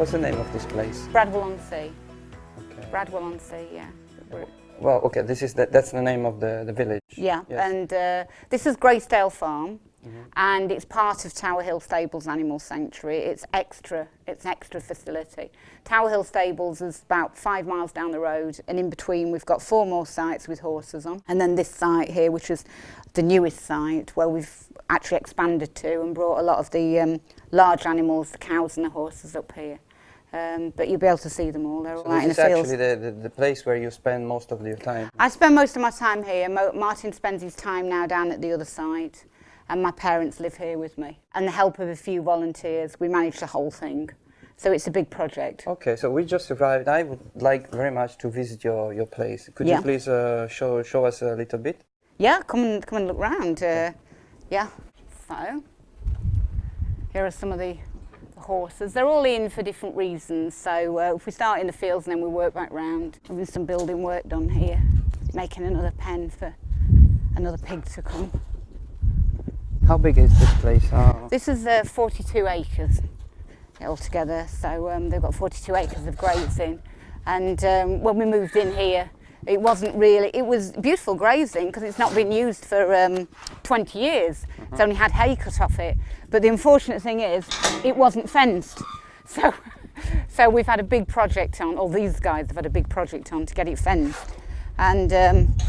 What's the name of this place? Bradwell-on-Sea. Okay. Bradwell-on-Sea, yeah. Well, okay, that's the name of the village. Yeah, yes. and this is Grace-Dale Farm, and it's part of Tower Hill Stables Animal Sanctuary. It's extra facility. Tower Hill Stables is about 5 miles down the road, and in between we've got 4 more sites with horses on. And then this site here, which is the newest site, where we've actually expanded to and brought a lot of the large animals, the cows and the horses up here. But you'll be able to see them all. They're all out in the fields. This is actually the place where you spend most of your time? I spend most of my time here. Martin spends his time now down at the other site, and my parents live here with me. And the help of a few volunteers, we manage the whole thing. So it's a big project. Okay, so we just arrived. I would like very much to visit your place. Could you please show us a little bit? Yeah, come and look round. Yeah. So here are some of the horses. They're all in for different reasons. So if we start in the fields and then we work back round, there's some building work done here, making another pen for another pig to come. How big is this place? This is 42 acres altogether. So they've got 42 acres of grazing. And when we moved in here, it was beautiful grazing because it's not been used for 20 years. It's only had hay cut off it. But the unfortunate thing is, it wasn't fenced. So we've had a big project on, or these guys have had a big project on to get it fenced. And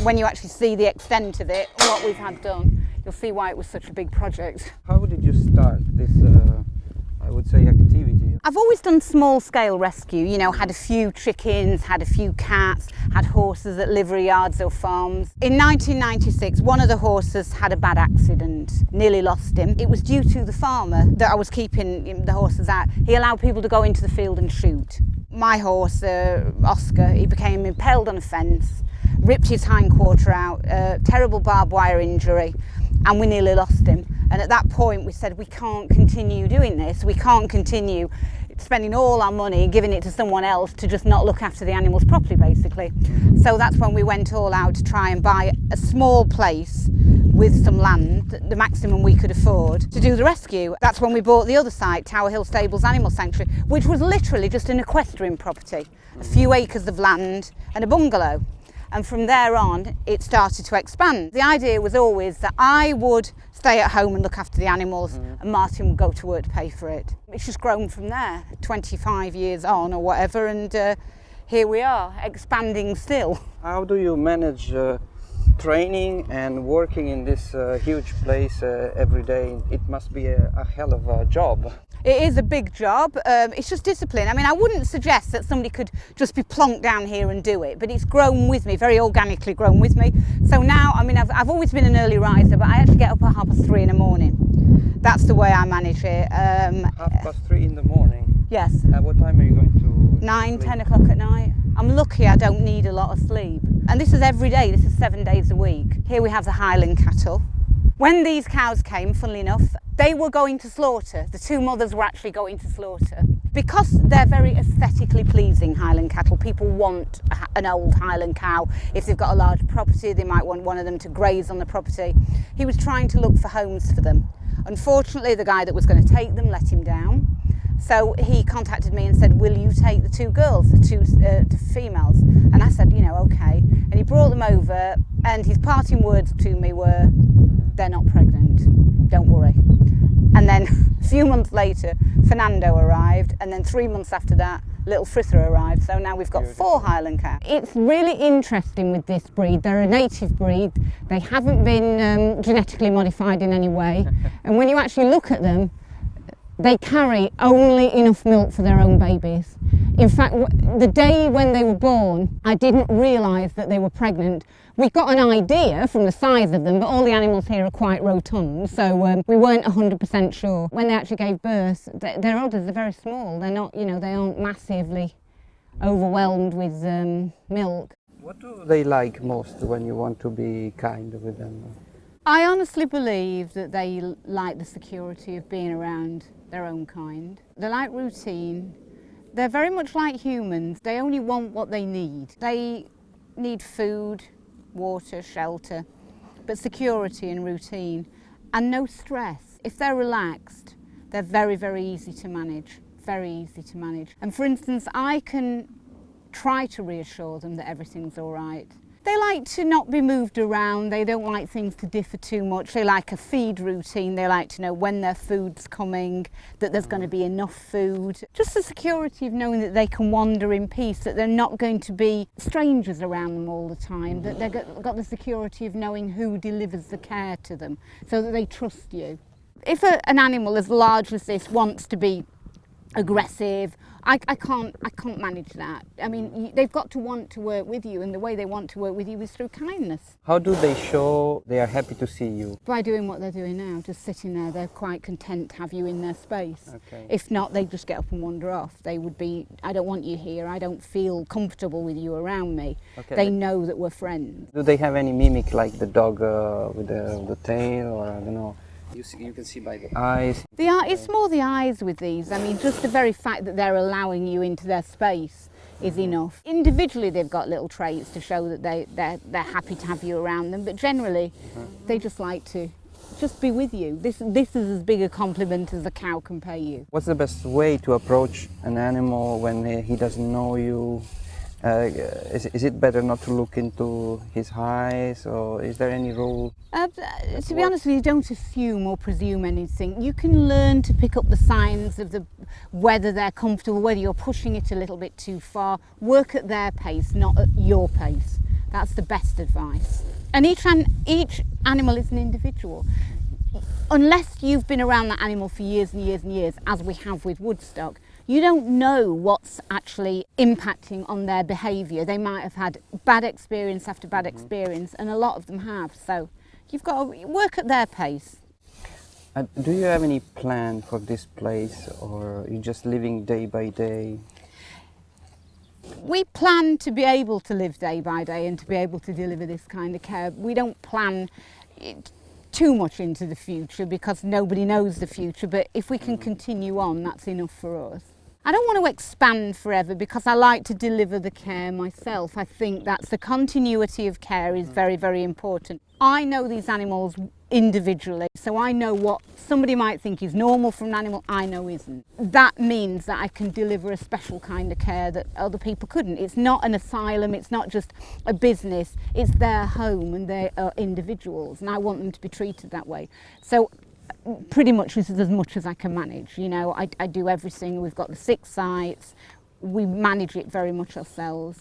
when you actually see the extent of it, what we've had done, you'll see why it was such a big project. How did you start this, I would say, activity? I've always done small-scale rescue, you know, had a few chickens, had a few cats, had horses at livery yards or farms. In 1996, one of the horses had a bad accident, nearly lost him. It was due to the farmer that I was keeping the horses at. He allowed people to go into the field and shoot. My horse, Oscar, he became impaled on a fence, ripped his hindquarter out, terrible barbed wire injury, and we nearly lost him. And at that point we said, we can't continue doing this. We can't continue spending all our money and giving it to someone else to just not look after the animals properly, basically. So that's when we went all out to try and buy a small place with some land, the maximum we could afford, to do the rescue. That's when we bought the other site, Tower Hill Stables Animal Sanctuary, which was literally just an equestrian property, a few acres of land and a bungalow. And from there on, it started to expand. The idea was always that I would stay at home and look after the animals, and Martin would go to work to pay for it. It's just grown from there, 25 years on or whatever, and here we are, expanding still. How do you manage training and working in this huge place every day? It must be a hell of a job. It is a big job. It's just discipline. I mean, I wouldn't suggest that somebody could just be plonked down here and do it, but it's grown with me, very organically grown with me. So now, I mean, I've always been an early riser, but I actually get up at 3:30 in the morning. That's the way I manage it. 3:30 in the morning? Yes. At what time are you going to 9, 10 o'clock at night. I'm lucky I don't need a lot of sleep. And this is every day, this is 7 days a week. Here we have the Highland cattle. When these cows came, funnily enough, they were going to slaughter. The 2 mothers were actually going to slaughter. Because they're very aesthetically pleasing, Highland cattle, people want an old Highland cow. If they've got a large property, they might want one of them to graze on the property. He was trying to look for homes for them. Unfortunately, the guy that was going to take them let him down. So he contacted me and said, will you take the 2 girls, the two females? And I said, you know, okay. And he brought them over, and his parting words to me were, they're not pregnant, don't worry. And then a few months later, Fernando arrived, and then 3 months after that, little Fritha arrived. So now we've got 4 Highland cows. It's really interesting with this breed. They're a native breed. They haven't been genetically modified in any way. And when you actually look at them, they carry only enough milk for their own babies. In fact, the day when they were born, I didn't realise that they were pregnant. We got an idea from the size of them, but all the animals here are quite rotund, so we weren't 100% sure. When they actually gave birth, their udders are very small. They're not, you know, they aren't massively overwhelmed with milk. What do they like most when you want to be kind with them? I honestly believe that they like the security of being around their own kind. They like routine. They're very much like humans. They only want what they need. They need food, water, shelter, but security and routine and no stress. If they're relaxed, they're very, very easy to manage. very easy to manage. And for instance, I can try to reassure them that everything's all right. They like to not be moved around, they don't like things to differ too much, they like a feed routine, they like to know when their food's coming, that there's going to be enough food. Just the security of knowing that they can wander in peace, that they're not going to be strangers around them all the time, that they've got the security of knowing who delivers the care to them, so that they trust you. If an animal as large as this wants to be aggressive, I can't manage that. I mean, they've got to want to work with you, and the way they want to work with you is through kindness. How do they show they are happy to see you? By doing what they're doing now, just sitting there. They're quite content to have you in their space. Okay. If not, they just get up and wander off. They would be, I don't want you here, I don't feel comfortable with you around me. Okay. They know that we're friends. Do they have any mimic like the dog with the tail, or I don't know? You can see by the eyes. It's more the eyes with these. I mean, just the very fact that they're allowing you into their space is enough. Individually, they've got little traits to show that they're happy to have you around them, but generally, they just like to just be with you. This is as big a compliment as a cow can pay you. What's the best way to approach an animal when he doesn't know you? Is it better not to look into his eyes, or is there any rule? To be honest with you, don't assume or presume anything. You can learn to pick up the signs of whether they're comfortable, whether you're pushing it a little bit too far. Work at their pace, not at your pace. That's the best advice. And each animal is an individual. Unless you've been around that animal for years and years and years, as we have with Woodstock, you don't know what's actually impacting on their behaviour. They might have had bad experience after bad experience, and a lot of them have. So you've got to work at their pace. Do you have any plan for this place, or are you just living day by day? We plan to be able to live day by day and to be able to deliver this kind of care. We don't plan too much into the future because nobody knows the future, but if we can continue on, that's enough for us. I don't want to expand forever because I like to deliver the care myself. I think that's the continuity of care is very, very important. I know these animals individually, so I know what somebody might think is normal for an animal, I know isn't. That means that I can deliver a special kind of care that other people couldn't. It's not an asylum, it's not just a business, it's their home and they are individuals, and I want them to be treated that way. So pretty much this is as much as I can manage. You know, I do everything. We've got the 6 sites, we manage it very much ourselves.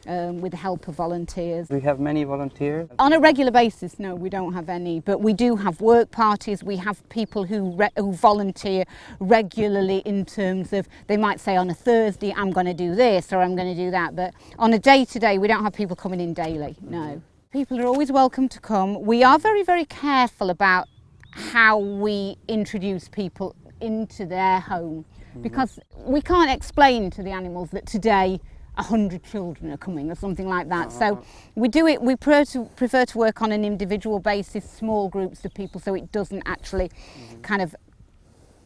With the help of volunteers. Do you have many volunteers? On a regular basis, no, we don't have any, but we do have work parties. We have people who volunteer regularly in terms of, they might say on a Thursday, I'm going to do this or I'm going to do that, but on a day-to-day, we don't have people coming in daily, no. People are always welcome to come. We are very, very careful about how we introduce people into their home, because we can't explain to the animals that today 100 children are coming or something like that. So we prefer to work on an individual basis, small groups of people, so it doesn't actually kind of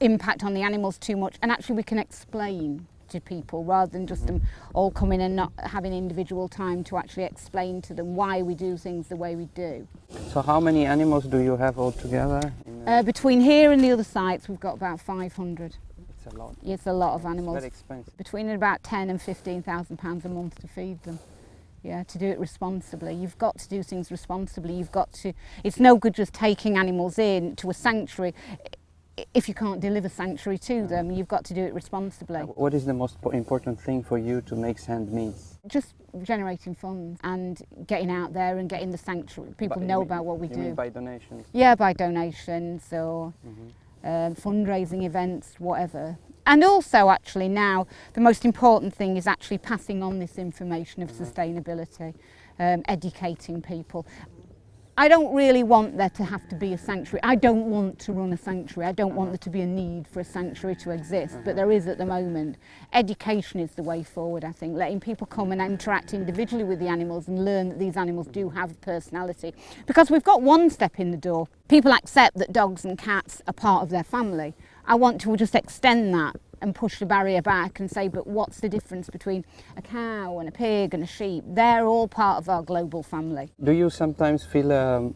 impact on the animals too much, and actually we can explain to people rather than just them all coming and not having individual time to actually explain to them why we do things the way we do. So how many animals do you have altogether? Between here and the other sites we've got about 500. It's a lot. It's a lot of animals. It's very expensive. Between about £10,000 and £15,000 a month to feed them. Yeah, to do it responsibly. You've got to do things responsibly. You've got to. It's no good just taking animals in to a sanctuary if you can't deliver sanctuary to them. You've got to do it responsibly. What is the most important thing for you to make sand meats? Just generating funds and getting out there and getting the sanctuary. People know about what we do. You mean by donations? Yeah, by donations or fundraising events, whatever. And also actually now the most important thing is actually passing on this information of sustainability, educating people. I don't really want there to have to be a sanctuary. I don't want to run a sanctuary. I don't want there to be a need for a sanctuary to exist, but there is at the moment. Education is the way forward, I think, letting people come and interact individually with the animals and learn that these animals do have a personality. Because we've got one step in the door. People accept that dogs and cats are part of their family. I want to just extend that and push the barrier back and say, but what's the difference between a cow and a pig and a sheep? They're all part of our global family. Do you sometimes feel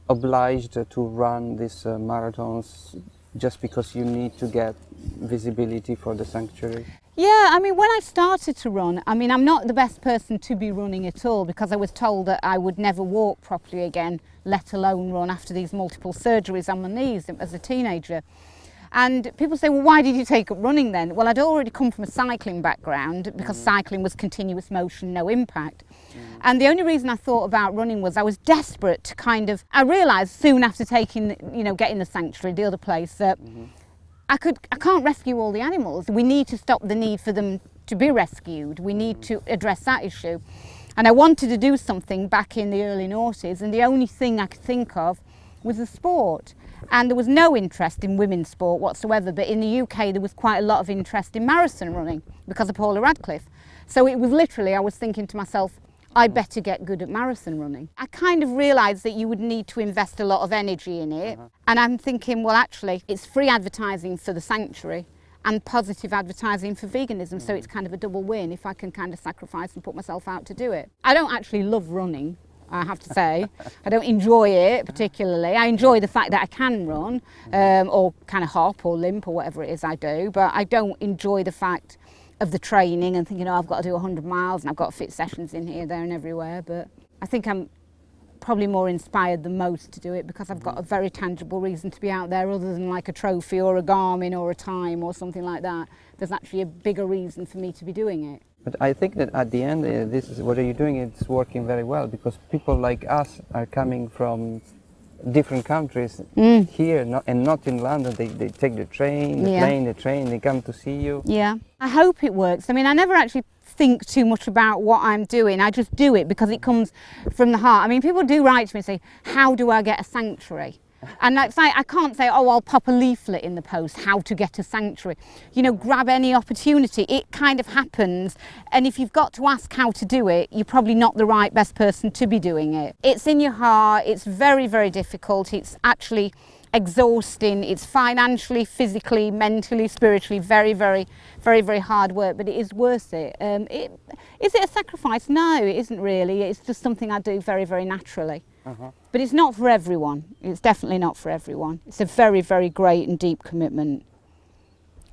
obliged to run these marathons just because you need to get visibility for the sanctuary? Yeah, I mean, when I started to run, I mean, I'm not the best person to be running at all because I was told that I would never walk properly again, let alone run after these multiple surgeries on my knees as a teenager. And people say, well, why did you take up running then? Well, I'd already come from a cycling background because cycling was continuous motion, no impact. And the only reason I thought about running was I was desperate to I realised soon after getting the sanctuary, the other place, that I can't rescue all the animals. We need to stop the need for them to be rescued. We need to address that issue. And I wanted to do something back in the early noughties, and the only thing I could think of was a sport. And there was no interest in women's sport whatsoever, but in the UK there was quite a lot of interest in marathon running because of Paula Radcliffe. So it was literally, I was thinking to myself, I better get good at marathon running. I kind of realised that you would need to invest a lot of energy in it. And I'm thinking, well, actually, it's free advertising for the sanctuary and positive advertising for veganism. So it's kind of a double win if I can kind of sacrifice and put myself out to do it. I don't actually love running, I have to say. I don't enjoy it particularly. I enjoy the fact that I can run or kind of hop or limp or whatever it is I do, but I don't enjoy the fact of the training and thinking, oh, I've got to do 100 miles and I've got to fit sessions in here, there and everywhere. But I think I'm probably more inspired than most to do it because I've got a very tangible reason to be out there other than like a trophy or a Garmin or a time or something like that. There's actually a bigger reason for me to be doing it. But I think that at the end, this is what are you doing? It's working very well because people like us are coming from different countries here and not in London. They take the train, the plane, they come to see you. Yeah, I hope it works. I mean, I never actually think too much about what I'm doing. I just do it because it comes from the heart. I mean, people do write to me and say, how do I get a sanctuary? And it's like, I can't say, oh, I'll pop a leaflet in the post, how to get a sanctuary. You know, grab any opportunity. It kind of happens. And if you've got to ask how to do it, you're probably not the best person to be doing it. It's in your heart. It's very, very difficult. It's actually exhausting. It's financially, physically, mentally, spiritually, very, very, very, very hard work, but it is worth it. Is it a sacrifice? No, it isn't really. It's just something I do very, very naturally. But it's not for everyone. It's definitely not for everyone. It's a very, very great and deep commitment.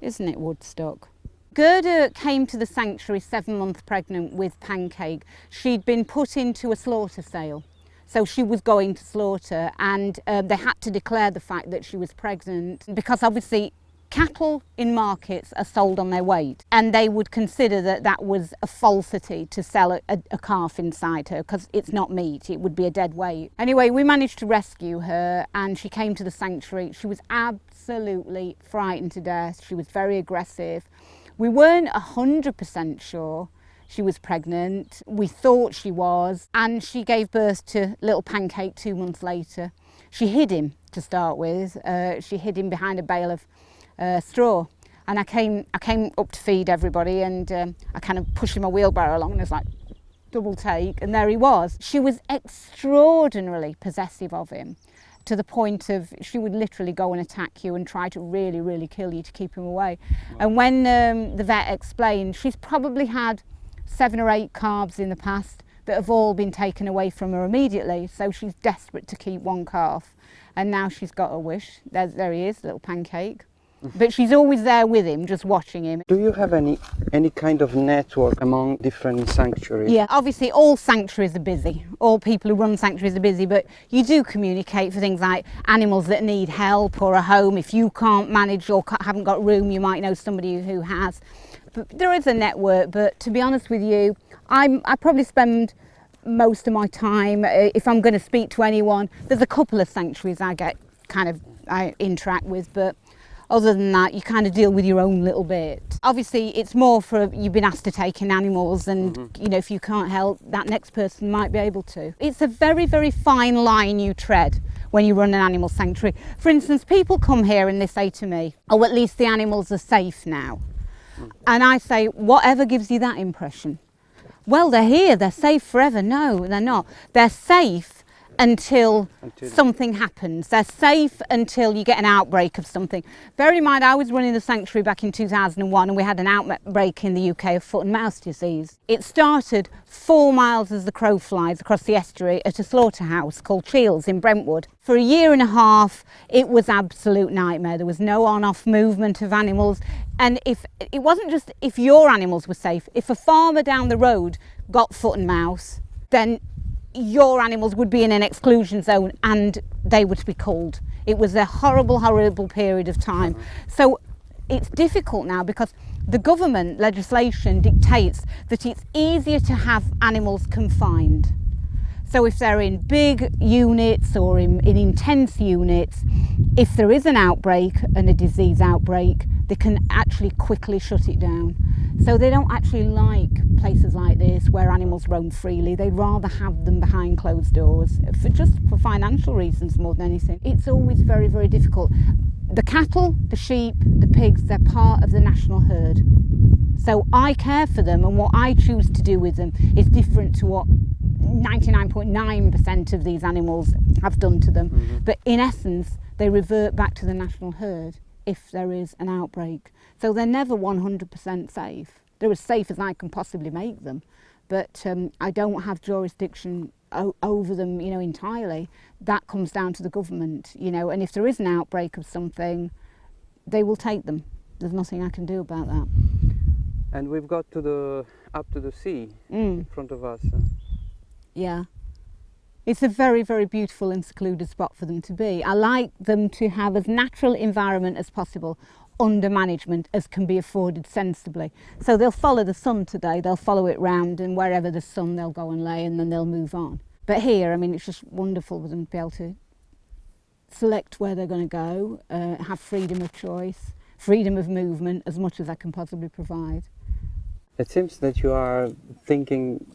Isn't it, Woodstock? Gerda came to the sanctuary 7 months pregnant with Pancake. She'd been put into a slaughter sale. So she was going to slaughter and they had to declare the fact that she was pregnant because obviously cattle in markets are sold on their weight and they would consider that that was a falsity to sell a calf inside her because it's not meat, it would be a dead weight. Anyway, we managed to rescue her and she came to the sanctuary. She was absolutely frightened to death. She was very aggressive. We weren't 100% sure she was pregnant. We thought she was, and she gave birth to little Pancake 2 months later. She hid him to start with. She hid him behind a bale of straw, and I came up to feed everybody, and I kind of pushed my wheelbarrow along, and it was like double take, and there he was. She was extraordinarily possessive of him, to the point of she would literally go and attack you and try to really, really kill you to keep him away. And when the vet explained, she's probably had 7 or 8 calves in the past that have all been taken away from her immediately, so she's desperate to keep one calf, and now she's got a wish. There he is, little Pancake. But she's always there with him, just watching him. Do you have any kind of network among different sanctuaries? Yeah, obviously all sanctuaries are busy. All people who run sanctuaries are busy, but you do communicate for things like animals that need help or a home. If you can't manage or haven't got room, you might know somebody who has. But there is a network, but to be honest with you, I probably spend most of my time, if I'm going to speak to anyone, there's a couple of sanctuaries I interact with, but other than that, you kind of deal with your own little bit. Obviously, it's more for you've been asked to take in animals and, you know, if you can't help, that next person might be able to. It's a very, very fine line you tread when you run an animal sanctuary. For instance, people come here and they say to me, oh, at least the animals are safe now. And I say, whatever gives you that impression? Well, they're here, they're safe forever. No, they're not. They're safe until something happens. They're safe until you get an outbreak of something. Bear in mind, I was running the sanctuary back in 2001 and we had an outbreak in the UK of foot and mouth disease. It started 4 miles as the crow flies across the estuary at a slaughterhouse called Shields in Brentwood. For a year and a half, it was absolute nightmare. There was no on-off movement of animals. And if it wasn't just if your animals were safe, if a farmer down the road got foot and mouth, then your animals would be in an exclusion zone and they would be culled. It was a horrible, horrible period of time. So it's difficult now because the government legislation dictates that it's easier to have animals confined. So if they're in big units or in intense units, if there is an outbreak and a disease outbreak, they can actually quickly shut it down. So they don't actually like places like this where animals roam freely. They'd rather have them behind closed doors for financial reasons more than anything. It's always very, very difficult. The cattle, the sheep, the pigs, they're part of the national herd. So I care for them, and what I choose to do with them is different to what 99.9% of these animals have done to them. But in essence, they revert back to the national herd if there is an outbreak. So they're never 100% safe. They're as safe as I can possibly make them, but I don't have jurisdiction over them, you know, entirely. That comes down to the government, you know, and if there is an outbreak of something, they will take them. There's nothing I can do about that. And we've got up to the sea in front of us. Yeah. It's a very, very beautiful and secluded spot for them to be. I like them to have as natural environment as possible under management as can be afforded sensibly. So they'll follow the sun today, they'll follow it round, and wherever there's sun they'll go and lay and then they'll move on. But here, I mean, it's just wonderful for them to be able to select where they're going to go, have freedom of choice, freedom of movement as much as I can possibly provide. It seems that you are thinking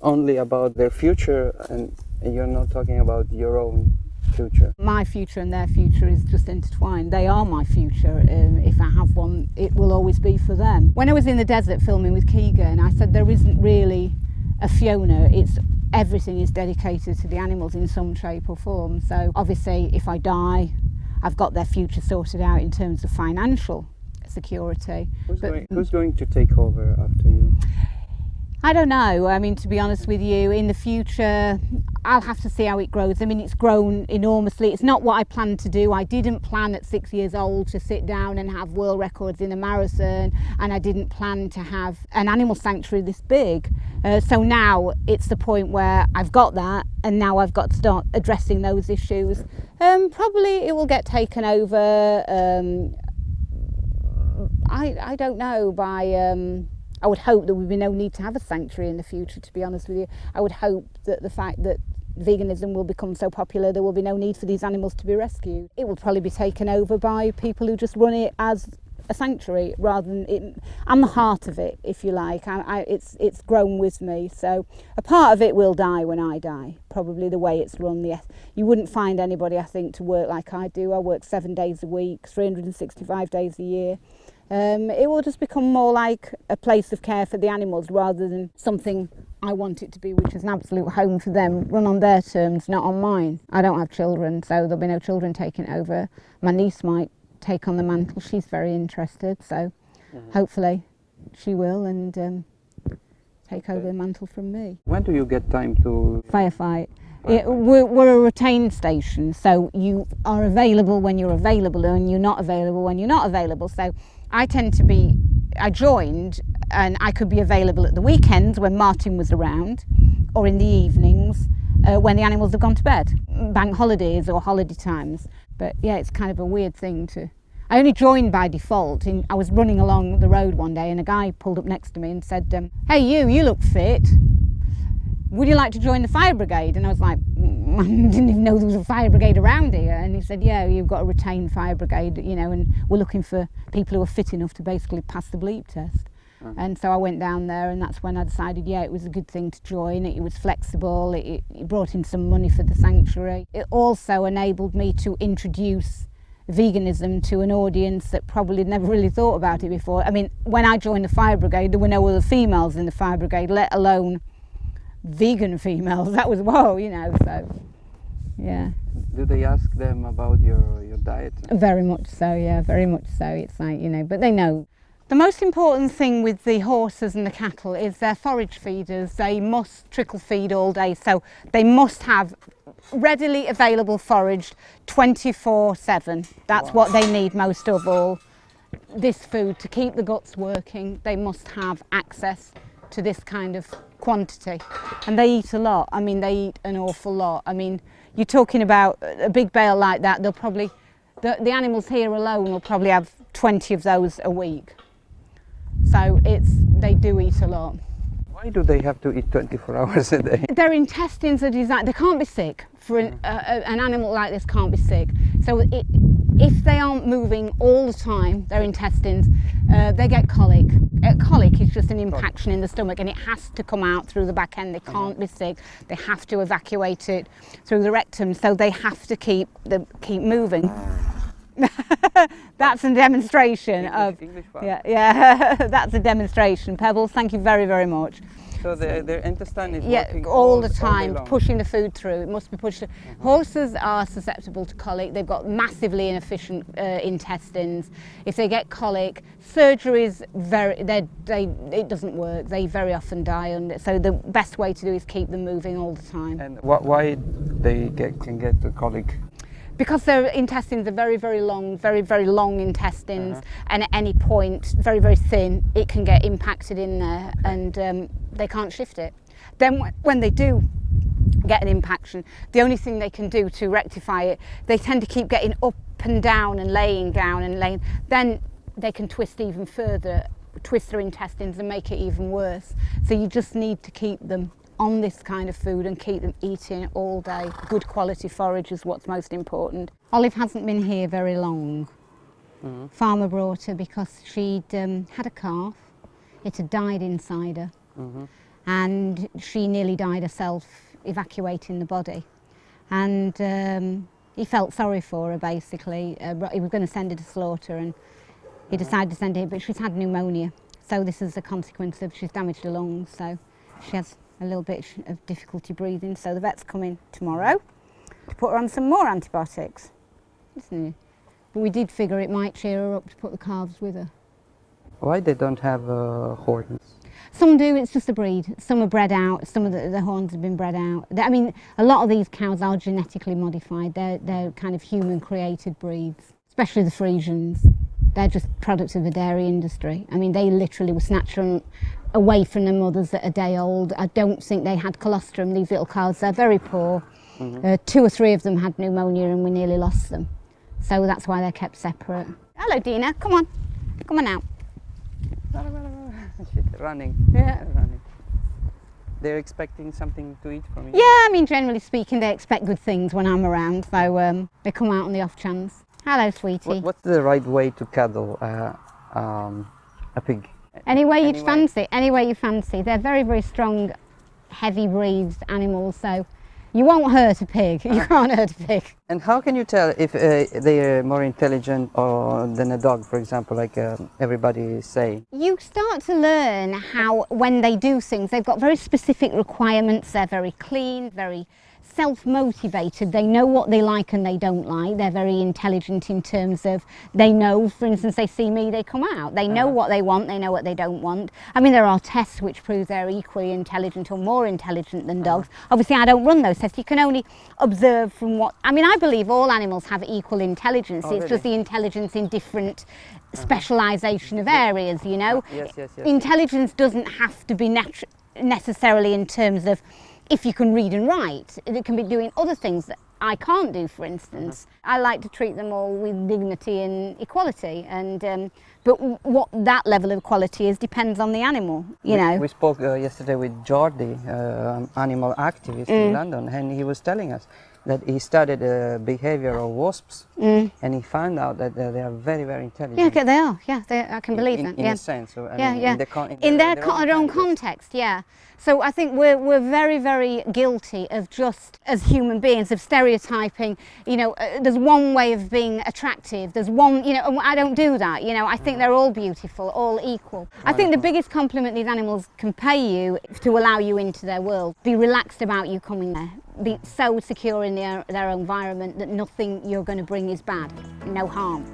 only about their future and you're not talking about your own future. My future and their future is just intertwined. They are my future. If I have one, it will always be for them. When I was in the desert filming with Keegan, I said there isn't really a Fiona. Everything is dedicated to the animals in some shape or form. So obviously if I die, I've got their future sorted out in terms of financial security. Who's going to take over after you? I don't know. I mean, to be honest with you, in the future, I'll have to see how it grows. I mean, it's grown enormously. It's not what I planned to do. I didn't plan at 6 years old to sit down and have world records in a marathon, and I didn't plan to have an animal sanctuary this big. So now it's the point where I've got that, and now I've got to start addressing those issues. Probably it will get taken over, I don't know, by... I would hope there would be no need to have a sanctuary in the future, to be honest with you. I would hope that the fact that veganism will become so popular, there will be no need for these animals to be rescued. It will probably be taken over by people who just run it as a sanctuary rather than it. I'm the heart of it, if you like. It's grown with me. So a part of it will die when I die, probably the way it's run. Yes. You wouldn't find anybody, I think, to work like I do. I work 7 days a week, 365 days a year. It will just become more like a place of care for the animals rather than something I want it to be, which is an absolute home for them, run on their terms, not on mine. I don't have children, so there'll be no children taking it over. My niece might take on the mantle. She's very interested, so hopefully she will and take over the mantle from me. When do you get time to firefight? We're a retained station, so you are available when you're available and you're not available when you're not available. So I joined and I could be available at the weekends when Martin was around, or in the evenings when the animals have gone to bed, bank holidays or holiday times. But yeah, it's kind of a weird thing to... I only joined by default. I was running along the road one day and a guy pulled up next to me and said, "Hey you look fit. Would you like to join the fire brigade?" And I was like, I didn't even know there was a fire brigade around here. And he said, "Yeah, you've got a retained fire brigade, you know, and we're looking for people who are fit enough to basically pass the bleep test." And so I went down there, and that's when I decided, yeah, it was a good thing to join. It was flexible, it brought in some money for the sanctuary. It also enabled me to introduce veganism to an audience that probably never really thought about it before. I mean, when I joined the fire brigade, there were no other females in the fire brigade, let alone vegan females. That was whoa, you know. So yeah. Do they ask them about your diet? Very much so, yeah, very much so. It's like, you know, but they know. The most important thing with the horses and the cattle is they're forage feeders. They must trickle feed all day, so they must have readily available forage 24/7. That's what they need most of all. This food, to keep the guts working, they must have access to this kind of quantity. And they eat a lot. I mean, they eat an awful lot. I mean, you're talking about a big bale like that, they'll probably, the animals here alone will probably have 20 of those a week. So they do eat a lot. Why do they have to eat 24 hours a day? Their intestines are designed, they can't be sick. For an animal like this can't be sick. So if they aren't moving all the time, their intestines, they get colic. Colic is just an impaction in the stomach, and it has to come out through the back end. They can't be sick. They have to evacuate it through the rectum, so they have to keep moving. That's a demonstration English yeah, that's a demonstration. Pebbles, thank you very, very much. So their intestine is working all the time, all day long. pushing the food through. It must be pushed. Horses are susceptible to colic. They've got massively inefficient intestines. If they get colic, surgeries it doesn't work. They very often die on it. So the best way to do is keep them moving all the time. And why they can get the colic? Because their intestines are very, very long, very, very long intestines, and at any point, very, very thin, it can get impacted in there, and they can't shift it. Then when they do get an impaction, the only thing they can do to rectify it, they tend to keep getting up and down and laying down and laying. Then they can twist even further, twist their intestines and make it even worse. So you just need to keep them on this kind of food and keep them eating all day. Good quality forage is what's most important. Olive hasn't been here very long. Farmer brought her because she'd had a calf. It had died inside her, and she nearly died herself evacuating the body. And he felt sorry for her basically. He was going to send her to slaughter, and he decided to send her here, but she's had pneumonia. So this is a consequence of she's damaged her lungs, so she has a little bit of difficulty breathing, so the vet's coming tomorrow to put her on some more antibiotics, isn't he? But we did figure it might cheer her up to put the calves with her. Why they don't have horns? Some do, it's just a breed. Some are bred out, some of the horns have been bred out. I mean, a lot of these cows are genetically modified. They're kind of human-created breeds, especially the Friesians. They're just products of the dairy industry. I mean, they literally were snatched away from their mothers at a day old. I don't think they had colostrum, these little cows. They're very poor. 2 or 3 of them had pneumonia and we nearly lost them. So that's why they're kept separate. Hello, Dina, come on. Come on out. Running. Yeah. Running. They're expecting something to eat from you? Yeah, I mean, generally speaking, they expect good things when I'm around. So they come out on the off chance. Hello, sweetie. What's the right way to cuddle a pig? Any way you'd fancy, any way you fancy. They're very, very strong, heavy breeds animals, so you won't hurt a pig. You can't hurt a pig. And how can you tell if they are more intelligent than a dog, for example, like everybody is saying? You start to learn how, when they do things, they've got very specific requirements. They're very clean, very self-motivated. They know what they like and they don't like. They're very intelligent in terms of, they know, for instance, they see me, they come out. They know what they want, they know what they don't want. I mean, there are tests which prove they're equally intelligent or more intelligent than dogs. Obviously, I don't run those tests. You can only observe from what, I mean, I believe all animals have equal intelligence. It's really? just the intelligence in different specialisation of areas, you know. Yes. Intelligence doesn't have to be necessarily in terms of if you can read and write. It can be doing other things that I can't do, for instance. I like to treat them all with dignity and equality, and but what that level of equality is depends on the animal, you know. We spoke yesterday with Jordi, animal activist in London, and he was telling us that he studied the behavior of wasps, and he found out that they are very, very intelligent. Yeah, they are. Yeah, I can believe that. In a sense. So, in their own context, yeah. So I think we're very, very guilty of just, as human beings, of stereotyping. You know, there's one way of being attractive. There's one, you know, and I don't do that. You know, I think they're all beautiful, all equal. I think the biggest compliment these animals can pay you is to allow you into their world. Be relaxed about you coming there. be so secure in their environment that nothing you're going to bring is bad, no harm.